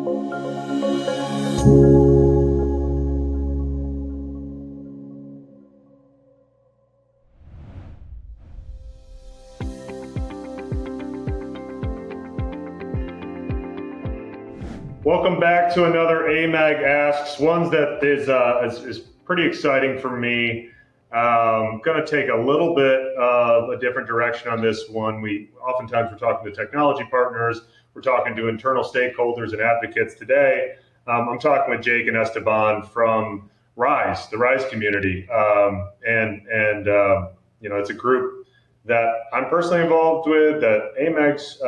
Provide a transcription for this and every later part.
Welcome back to another AMAG Asks. One that is pretty exciting for me. Going to take a little bit of a different direction on this one. Oftentimes we're talking to technology partners, we're talking to internal stakeholders and advocates. Today, I'm talking with Jake and Esteban from RISE, the RISE community, it's a group that I'm personally involved with, that AMAG's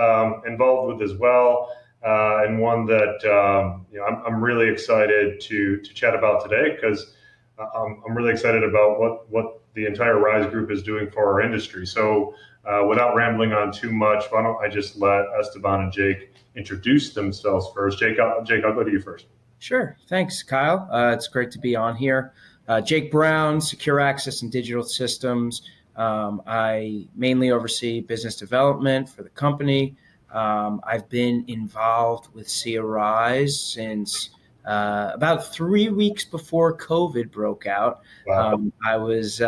involved with as well. And one that I'm really excited to chat about today, because I'm really excited about what the entire RISE group is doing for our industry. So without rambling on too much, why don't I just let Esteban and Jake introduce themselves first. Jake, I'll go to you first. Sure. Thanks, Kyle. It's great to be on here. Jake Brown, Secure Access and Digital Systems. I mainly oversee business development for the company. I've been involved with SIA RISE since about 3 weeks before COVID broke out. Wow. I was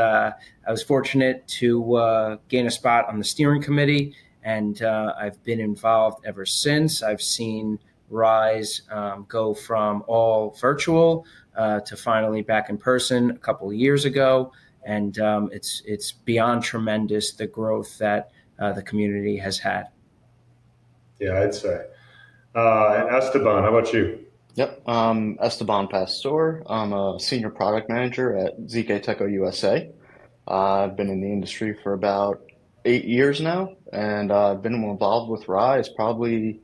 fortunate to gain a spot on the steering committee, and I've been involved ever since. I've seen RISE go from all virtual to finally back in person a couple of years ago, and it's beyond tremendous, the growth that the community has had. Yeah, I'd say. And Esteban, how about you? Yep, Esteban Pastor. I'm a senior product manager at ZK Teco USA. I've been in the industry for about 8 years now, and I've been involved with RISE probably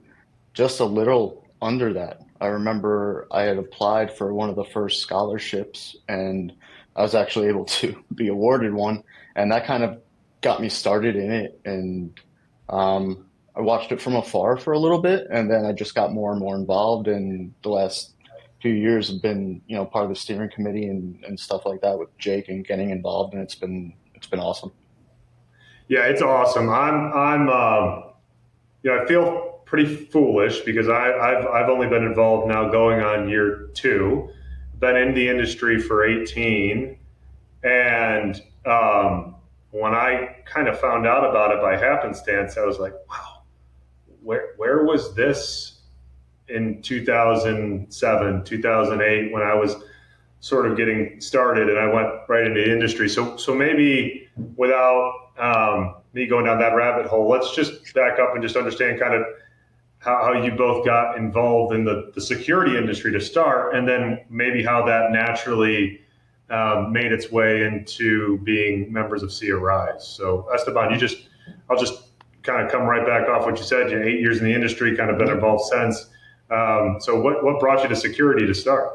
just a little under that. I remember I had applied for one of the first scholarships, and I was actually able to be awarded one, and that kind of got me started in it. And I watched it from afar for a little bit, and then I just got more and more involved. And the last few years have been, part of the steering committee and stuff like that with Jake and getting involved, and it's been awesome. Yeah, it's awesome. I feel pretty foolish because I've only been involved now going on year 2, been in the industry for 18, and when I kind of found out about it by happenstance, I was like, wow. Where was this in 2007, 2008, when I was sort of getting started and I went right into the industry? So maybe without me going down that rabbit hole, let's just back up and just understand kind of how you both got involved in the security industry to start, and then maybe how that naturally made its way into being members of SIA RISE. So Esteban, I'll just kind of come right back off what you said. You're 8 years in the industry, kind of been involved since. So what brought you to security to start?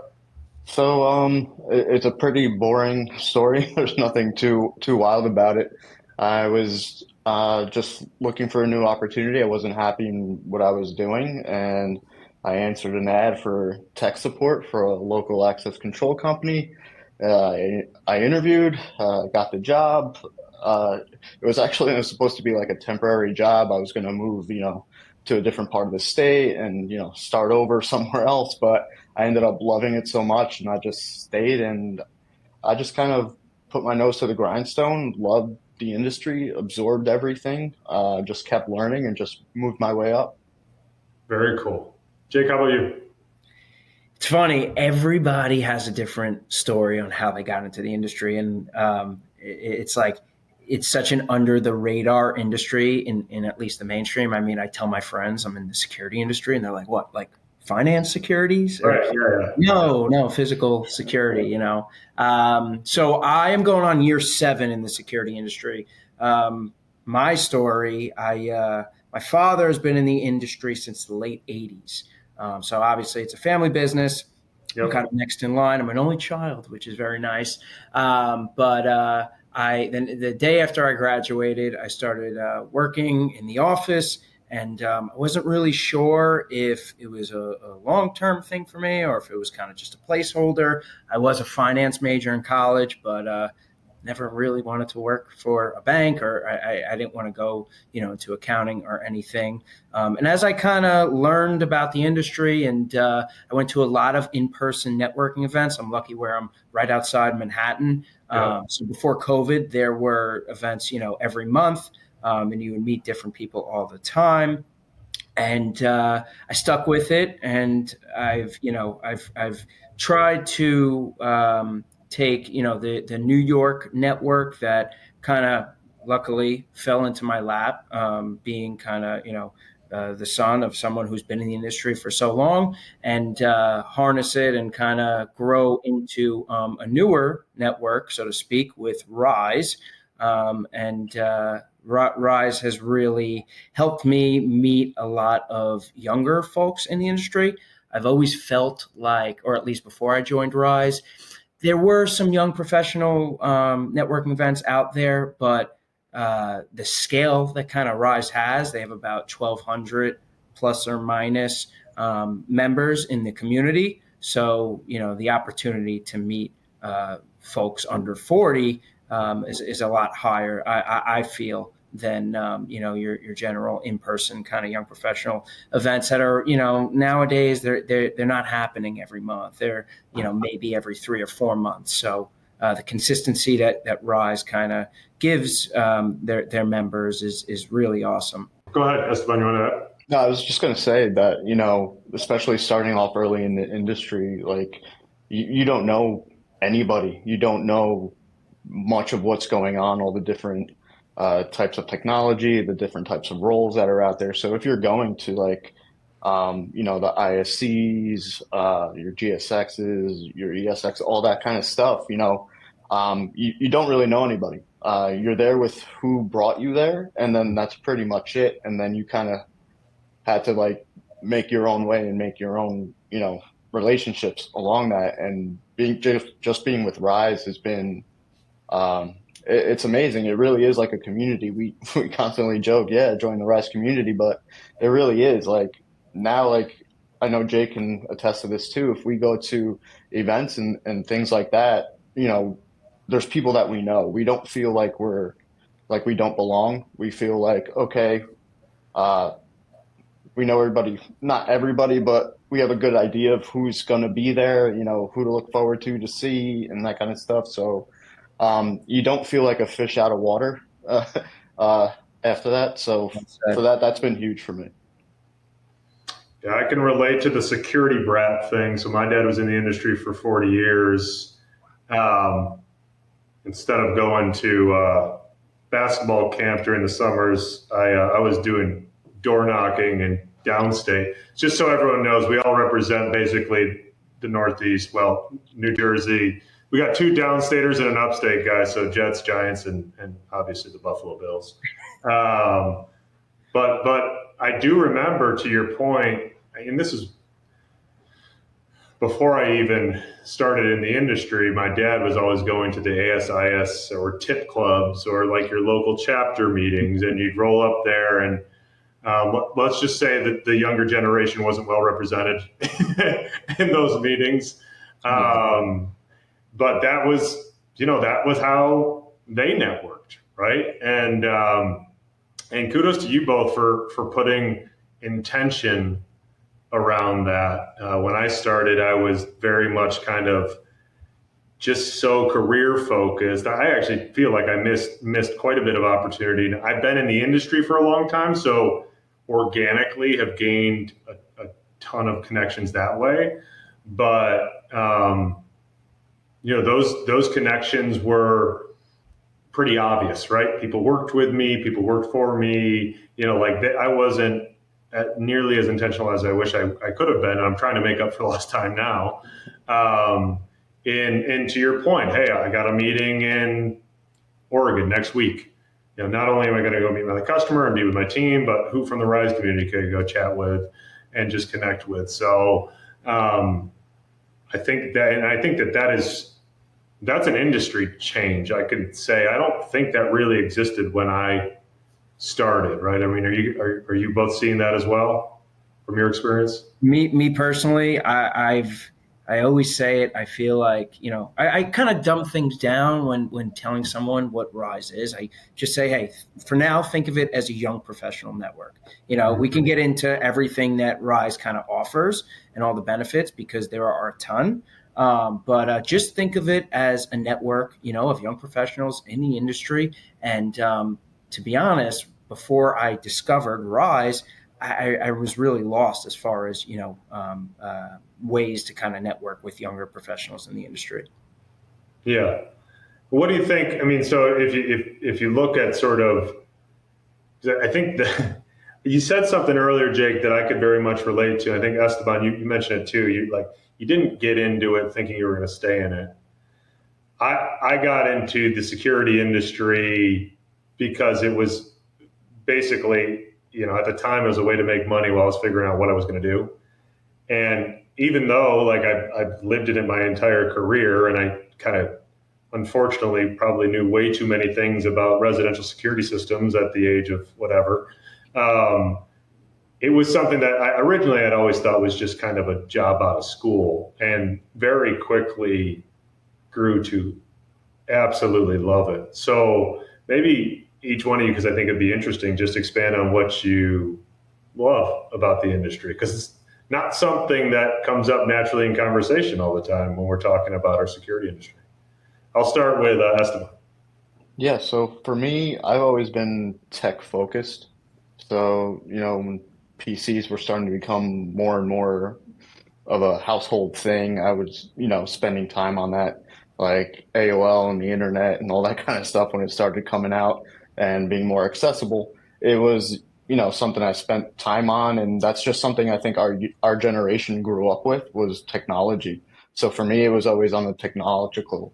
So it's a pretty boring story. There's nothing too wild about it. I was just looking for a new opportunity. I wasn't happy in what I was doing, and I answered an ad for tech support for a local access control company. I interviewed, got the job. It was supposed to be like a temporary job. I was going to move, to a different part of the state and, start over somewhere else. But I ended up loving it so much, and I just stayed, and I just kind of put my nose to the grindstone, loved the industry, absorbed everything, just kept learning and just moved my way up. Very cool. Jake, how about you? It's funny. Everybody has a different story on how they got into the industry. And it's like, it's such an under the radar industry in at least the mainstream. I mean, I tell my friends I'm in the security industry and they're like, what, like finance securities? Right. Yeah. No, physical security, So I am going on year 7 in the security industry. My story, my father has been in the industry since the late 80s. So obviously it's a family business. Yep. I'm kind of next in line. I'm an only child, which is very nice. But then the day after I graduated, I started working in the office, and I wasn't really sure if it was a long-term thing for me or if it was kind of just a placeholder. I was a finance major in college, but never really wanted to work for a bank, or I didn't want to go, into accounting or anything. And as I kind of learned about the industry, and I went to a lot of in-person networking events. I'm lucky where I'm right outside Manhattan. So before COVID, there were events, every month, and you would meet different people all the time. And I stuck with it, and I've tried to take the New York network that kind of luckily fell into my lap, being kind of the son of someone who's been in the industry for so long, and harness it and kind of grow into a newer network, so to speak, with Rise. And Rise has really helped me meet a lot of younger folks in the industry. I've always felt like, or at least before I joined Rise, there were some young professional networking events out there, but the scale that kind of Rise has, they have about 1,200 plus or minus members in the community. So, the opportunity to meet folks under 40 is a lot higher, I feel, than your general in-person kind of young professional events that are nowadays they're not happening every month. They're maybe every 3 or 4 months. So the consistency that Rise kind of gives their members is really awesome. Go ahead, Esteban. You want to? No, I was just going to say that, especially starting off early in the industry, like you don't know anybody. You don't know much of what's going on, all the different types of technology, the different types of roles that are out there. So if you're going to the ISCs, your GSXs, your ESX, all that kind of stuff, you don't really know anybody. You're there with who brought you there, and then that's pretty much it. And then you kind of had to make your own way and make your own, relationships along that. And being being with Rise has been, it's amazing. It really is like a community. We constantly joke, join the Rise community, but it really is now, I know Jake can attest to this too. If we go to events and things like that, there's people that we know. We don't feel like we don't belong. We feel like, okay, we know everybody, not everybody, but we have a good idea of who's going to be there, who to look forward to see, and that kind of stuff. So you don't feel like a fish out of water after that. So that's been huge for me. Yeah, I can relate to the security brat thing. So my dad was in the industry for 40 years. Instead of going to basketball camp during the summers, I was doing door knocking and downstate. Just so everyone knows, we all represent basically the Northeast, well, New Jersey. We got 2 downstaters and an upstate guy, so Jets, Giants, and obviously the Buffalo Bills. But I do remember, to your point, and this is before I even started in the industry, my dad was always going to the ASIS or tip clubs or your local chapter meetings, and you'd roll up there and let's just say that the younger generation wasn't well represented in those meetings. But that was how they networked, right? And kudos to you both for putting intention around that. When I started, I was very much kind of just so career focused. I actually feel like I missed quite a bit of opportunity. I've been in the industry for a long time, so organically have gained a ton of connections that way. But those connections were pretty obvious, right? People worked with me, people worked for me. I wasn't nearly as intentional as I wish I could have been. I'm trying to make up for lost time now. And to your point, hey, I got a meeting in Oregon next week. Not only am I going to go meet with the customer and be with my team, but who from the Rise community could I go chat with and just connect with. So I think that's an industry change. I could say I don't think that really existed when I started, right? I mean, are you both seeing that as well from your experience? Me personally, I've I always say it. I feel like, I kind of dumb things down when telling someone what RISE is. I just say, hey, for now, think of it as a young professional network. We can get into everything that RISE kind of offers and all the benefits because there are a ton. But just think of it as a network, of young professionals in the industry. And to be honest, before I discovered RISE, I was really lost as far as ways to kind of network with younger professionals in the industry. Yeah. What do you think? I mean, so if you look at sort of, I think that you said something earlier, Jake, that I could very much relate to. I think Esteban, you mentioned it too. You didn't get into it thinking you were going to stay in it. I got into the security industry because it was basically, at the time it was a way to make money while I was figuring out what I was going to do. And even though I've lived in it my entire career, and I kind of unfortunately probably knew way too many things about residential security systems at the age of whatever, it was something that I originally had always thought was just kind of a job out of school, and very quickly grew to absolutely love it. So maybe each one of you, because I think it'd be interesting, just expand on what you love about the industry, because it's not something that comes up naturally in conversation all the time when we're talking about our security industry. I'll start with Esteban. Yeah, so for me, I've always been tech focused. So, when PCs were starting to become more and more of a household thing, I was, spending time on that, like AOL and the internet and all that kind of stuff when it started coming out and being more accessible. It was, something I spent time on, and that's just something I think our generation grew up with was technology. So for me, it was always on the technological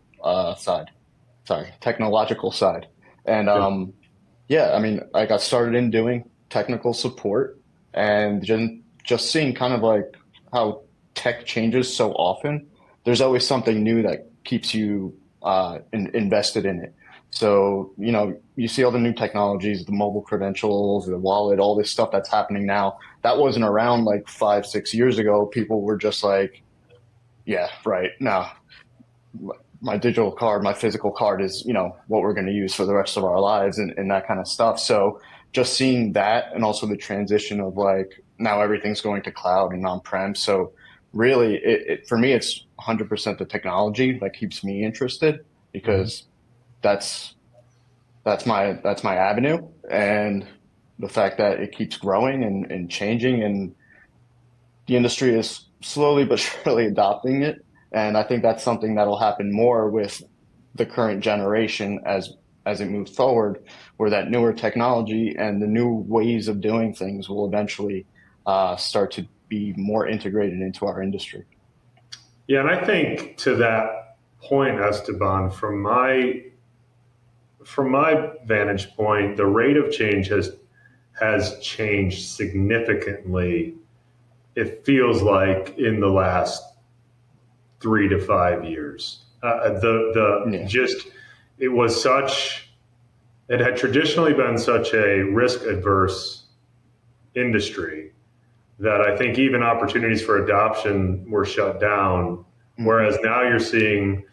side. And yeah, I mean, I got started in doing technical support, and just seeing kind of like how tech changes so often. There's always something new that keeps you invested in it. So, you see all the new technologies, the mobile credentials, the wallet, all this stuff that's happening now. That wasn't around like 5, 6 years ago. People were just like, yeah, right. No, my digital card, my physical card is, what we're going to use for the rest of our lives and that kind of stuff. So just seeing that, and also the transition of like now everything's going to cloud and on-prem. So really for me, it's 100% the technology that keeps me interested, because that's my avenue, and the fact that it keeps growing and changing, and the industry is slowly but surely adopting it. And I think that's something that'll happen more with the current generation as it moves forward, where that newer technology and the new ways of doing things will eventually start to be more integrated into our industry. Yeah, and I think to that point, Esteban, from my vantage point, the rate of change has changed significantly. It feels like in the last 3 to 5 years. It had traditionally been such a risk adverse industry that I think even opportunities for adoption were shut down. Whereas now you're seeing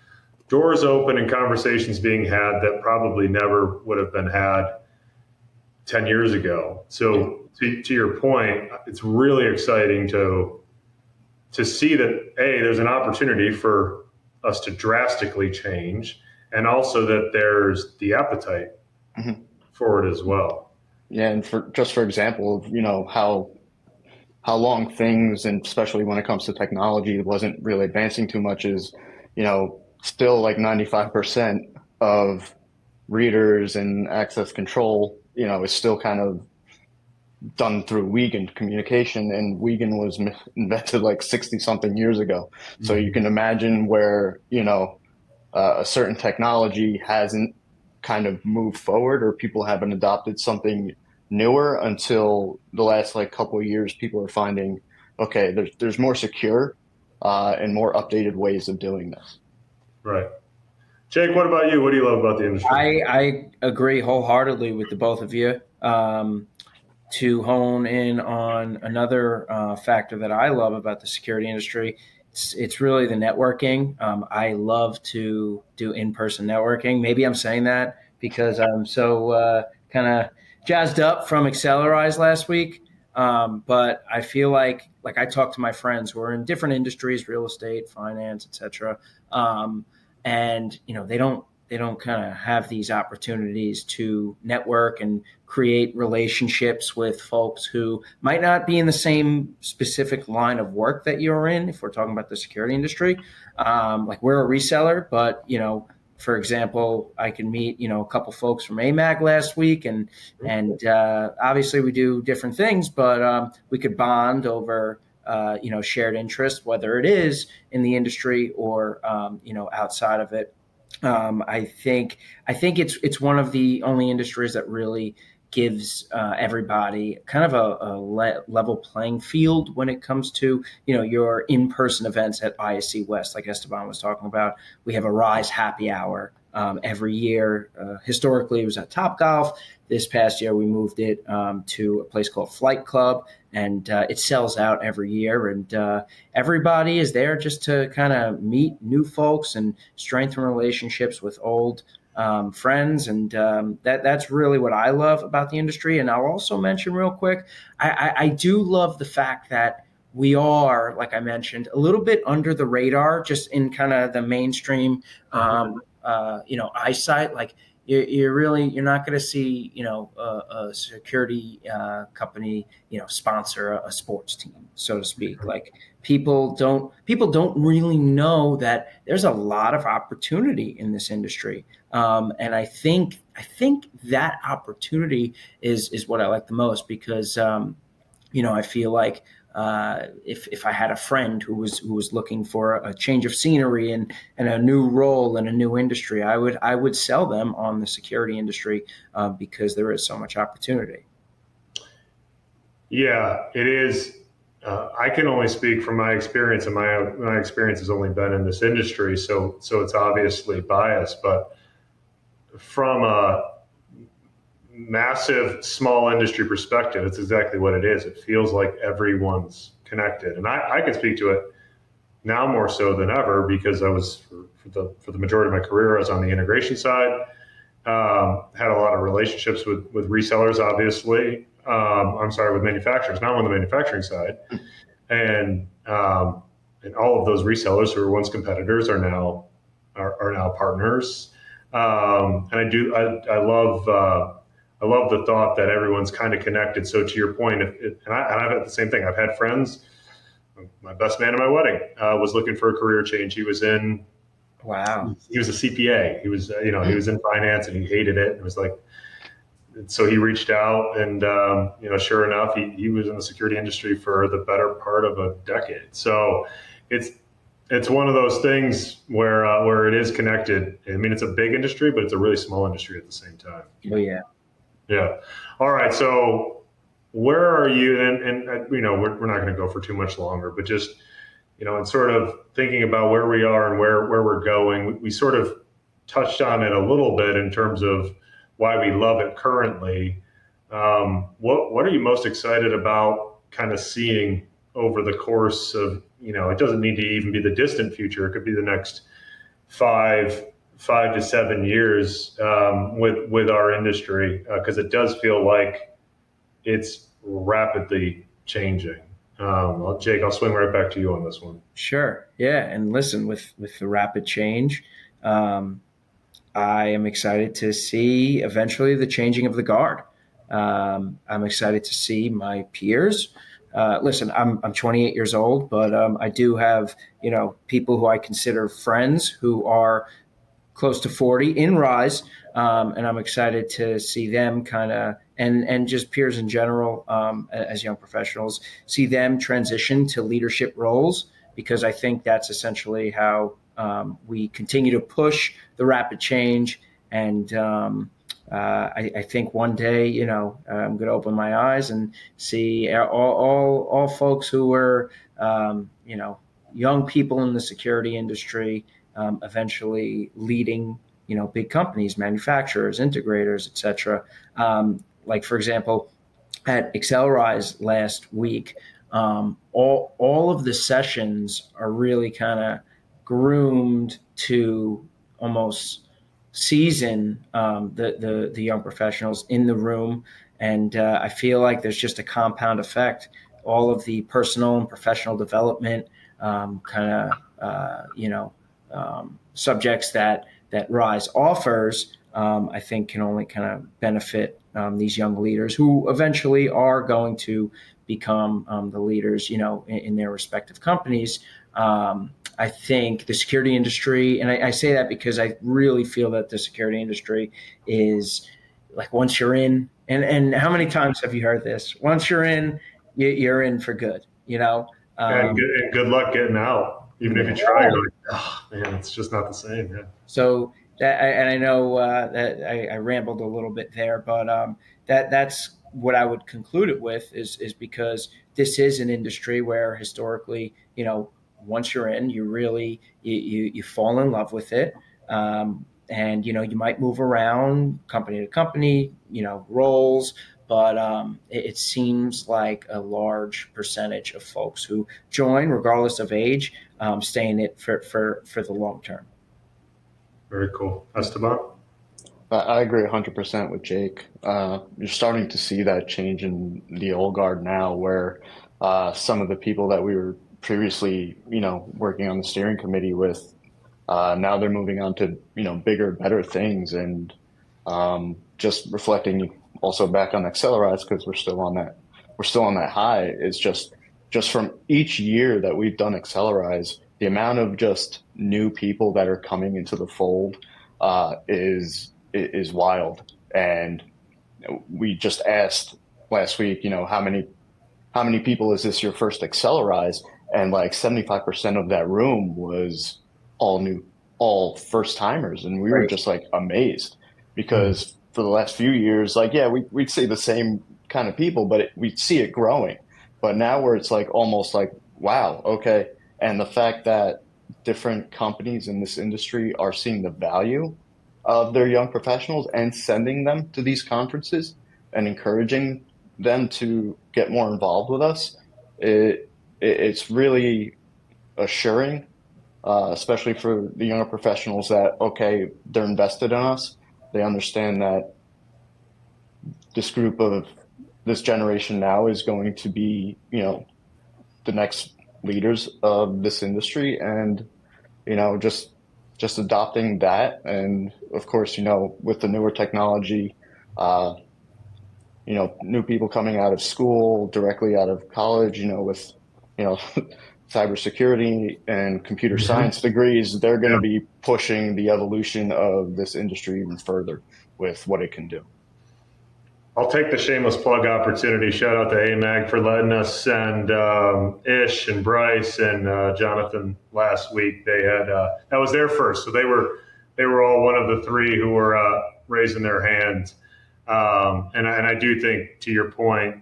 doors open and conversations being had that probably never would have been had 10 years ago. So to your point, it's really exciting to see that, there's an opportunity for us to drastically change, and also that there's the appetite for it as well. Yeah, and for example, how long things, and especially when it comes to technology, wasn't really advancing too much, is, still like 95% of readers and access control, is still kind of done through Wiegand communication, and Wiegand was invented like 60 something years ago. So you can imagine where, a certain technology hasn't kind of moved forward, or people haven't adopted something newer until the last like couple of years. People are finding, okay, there's more secure and more updated ways of doing this. Right. Jake, what about you? What do you love about the industry? I agree wholeheartedly with the both of you. To hone in on another factor that I love about the security industry it's really the networking. I love to do in-person networking. Maybe I'm saying that because I'm so kind of jazzed up from SIA RISE last week. But I feel like I talk to my friends who are in different industries, real estate, finance, etc. And they don't kind of have these opportunities to network and create relationships with folks who might not be in the same specific line of work that you're in. If we're talking about the security industry, like we're a reseller, but for example, I can meet a couple folks from AMAG last week, and obviously we do different things, but we could bond over shared interest, whether it is in the industry or outside of it. I think it's one of the only industries that really gives everybody kind of a level playing field when it comes to your in-person events at ISC West, like Esteban was talking about. We have a Rise happy hour every year. Historically, it was at Topgolf. This past year, we moved it to a place called Flight Club, and it sells out every year. And everybody is there just to kind of meet new folks and strengthen relationships with old friends. And that's really what I love about the industry. And I'll also mention real quick, I do love the fact that we are, like I mentioned, a little bit under the radar, just in kind of the mainstream, eyesight. Like you're not going to see, a security company, sponsor a sports team, so to speak. Like people don't really know that there's a lot of opportunity in this industry. And I think that opportunity is what I like the most, because, I feel like if I had a friend who was looking for a change of scenery and a new role in a new industry, I would sell them on the security industry because there is so much opportunity. Yeah, it is. I can only speak from my experience, and my experience has only been in this industry, so it's obviously biased. But from a massive small industry perspective, it's exactly what it is. It feels like everyone's connected, and I can speak to it now more so than ever, because I was for the majority of my career, I was on the integration side. Had a lot of relationships with resellers, obviously. With manufacturers. Now I'm on the manufacturing side, and all of those resellers who were once competitors are now partners. And I love the thought that everyone's kind of connected. So to your point, and I've had the same thing. I've had friends. My best man at my wedding was looking for a career change. He was in. Wow. He was a CPA. He was he was in finance and he hated it. It was like. So he reached out, and sure enough, he was in the security industry for the better part of a decade. So it's one of those things where it is connected. I mean, it's a big industry, but it's a really small industry at the same time. Oh yeah. Yeah. All right. So where are you? And we're not going to go for too much longer, but just and sort of thinking about where we are and where we're going. We sort of touched on it a little bit in terms of why we love it currently. What are you most excited about kind of seeing over the course of, it doesn't need to even be the distant future. It could be the next 5 to 7 years with our industry, because it does feel like it's rapidly changing. Jake, I'll swing right back to you on this one. Sure. Yeah. And listen, with the rapid change, I am excited to see eventually the changing of the guard. I'm excited to see my peers. Listen, I'm 28 years old, but I do have people who I consider friends who are close to 40 in Rise, and I'm excited to see them kind of and just peers in general as young professionals, see them transition to leadership roles, because I think that's essentially how we continue to push the rapid change. And I think one day, I'm going to open my eyes and see all folks who were, young people in the security industry, eventually leading, big companies, manufacturers, integrators, et cetera. Like, for example, at SIA RISE last week, All of the sessions are really kind of groomed to almost season the young professionals in the room, and I feel like there's just a compound effect. All of the personal and professional development subjects that Rise offers, I think can only kind of benefit these young leaders who eventually are going to become the leaders, in their respective companies. I think the security industry, and I say that because I really feel that the security industry is like, once you're in, and how many times have you heard this? Once you're in, you're in for good, And good luck getting out. Even if you try, you're like, oh man, it's just not the same. Yeah. So and I know that I rambled a little bit there, but that's what I would conclude it with is because this is an industry where historically, once you're in, you really you fall in love with it, and you might move around company to company, roles. But it seems like a large percentage of folks who join, regardless of age, stay in it for the long term. Very cool. Esteban? I agree 100% with Jake. You're starting to see that change in the old guard now, where some of the people that we were previously, working on the steering committee with, now they're moving on to, bigger, better things, and just reflecting also back on Accelerise, because we're still on that high. Is just from each year that we've done Accelerise, the amount of just new people that are coming into the fold is wild. And we just asked last week, how many people is this your first Accelerise? And like 75% of that room was all first timers. And we were just like amazed, because for the last few years, like, yeah, we'd see the same kind of people, but we'd see it growing. But now where it's like almost like, wow, okay. And the fact that different companies in this industry are seeing the value of their young professionals and sending them to these conferences and encouraging them to get more involved with us, it's really assuring, especially for the younger professionals, that, okay, they're invested in us. They understand that this generation now is going to be, the next leaders of this industry, and just adopting that. And of course, with the newer technology, new people coming out of school, directly out of college, with cybersecurity and computer science degrees, they're going to be pushing the evolution of this industry even further with what it can do. I'll take the shameless plug opportunity. Shout out to AMAG for letting us send Ish and Bryce and Jonathan last week. They had that was their first, so they were all one of the three who were raising their hands. And I do think, to your point,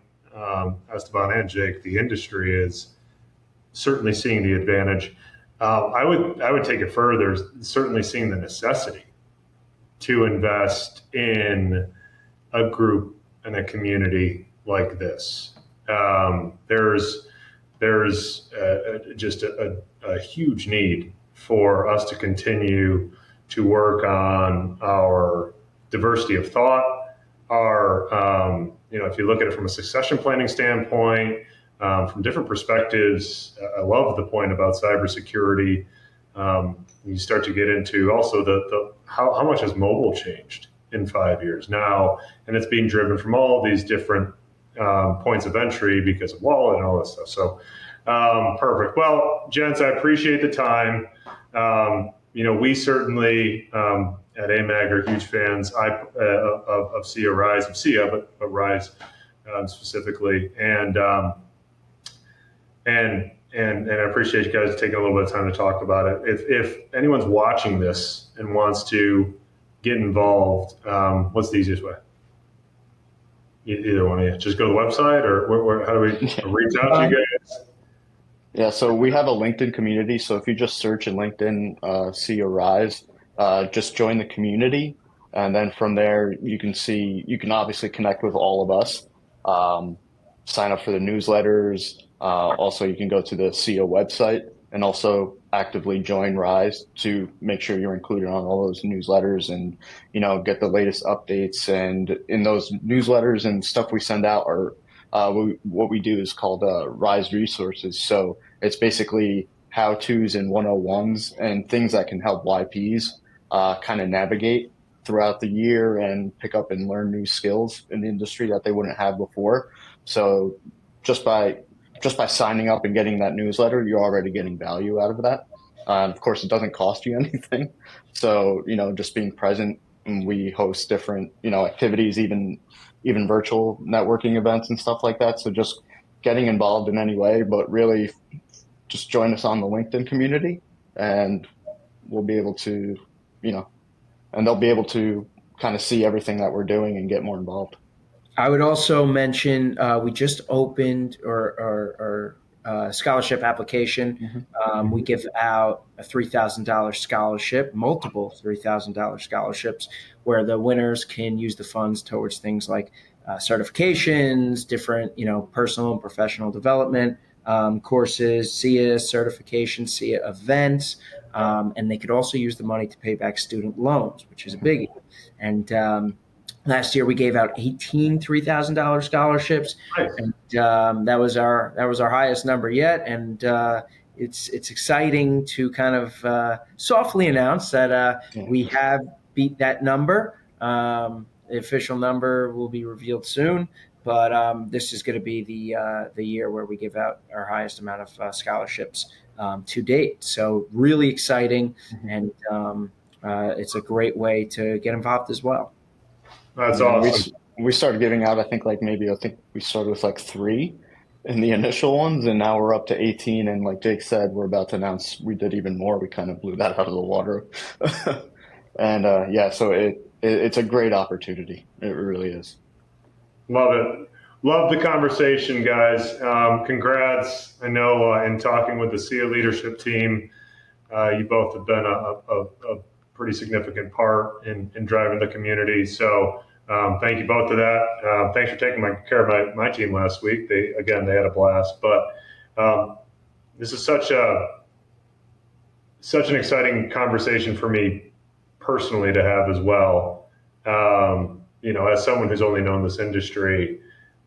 Esteban and Jake, the industry is certainly seeing the advantage. I would take it further, certainly seeing the necessity to invest in a group and a community like this. There's just a huge need for us to continue to work on our diversity of thought, our, if you look at it from a succession planning standpoint, from different perspectives. I love the point about cybersecurity. You start to get into also the how much has mobile changed in 5 years now, and it's being driven from all these different points of entry because of wallet and all this stuff. So perfect. Well, gents, I appreciate the time. We certainly at AMAG are huge fans of SIA RISE, of SIA, but RISE specifically, and I appreciate you guys taking a little bit of time to talk about it. If anyone's watching this and wants to get involved, what's the easiest way? Either one of you. Just go to the website, or how do we reach out to you guys? Yeah, so we have a LinkedIn community. So if you just search in LinkedIn, SIA RISE, just join the community. And then from there, you can obviously connect with all of us, sign up for the newsletters, Also, you can go to the SIA website and also actively join Rise to make sure you're included on all those newsletters and, get the latest updates. And in those newsletters and stuff we send out are what we do is called Rise resources. So it's basically how-tos and 101s and things that can help YPs kind of navigate throughout the year and pick up and learn new skills in the industry that they wouldn't have before. So just by signing up and getting that newsletter, you're already getting value out of that. Of course, it doesn't cost you anything. So, just being present, and we host different, activities, even virtual networking events and stuff like that. So just getting involved in any way, but really just join us on the LinkedIn community and we'll be able to, and they'll be able to kind of see everything that we're doing and get more involved. I would also mention we just opened our scholarship application. We give out a $3,000 scholarship, multiple $3,000 scholarships, where the winners can use the funds towards things like certifications, different personal and professional development courses, SIA certifications, SIA events, and they could also use the money to pay back student loans, which is a biggie. And last year we gave out 18 $3,000 scholarships, Nice. and that was our highest number yet. And it's exciting to kind of softly announce that we have beat that number. The official number will be revealed soon, but this is going to be the year where we give out our highest amount of scholarships to date. So really exciting, and it's a great way to get involved as well. That's awesome. We started giving out, I think we started with like 3 in the initial ones, and now we're up to 18. And like Jake said, we're about to announce we did even more. We kind of blew that out of the water. And so it's a great opportunity. It really is. Love it. Love the conversation, guys. Congrats. I know in talking with the SIA leadership team, you both have been a pretty significant part in driving the community. So thank you both for that. Thanks for taking care of my team last week. They had a blast. But this is such an exciting conversation for me personally to have as well. As someone who's only known this industry,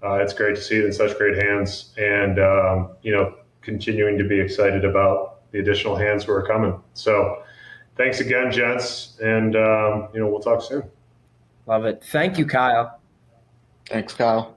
it's great to see it in such great hands, and continuing to be excited about the additional hands who are coming. So thanks again, gents, and we'll talk soon. Love it. Thank you, Kyle. Thanks, Kyle.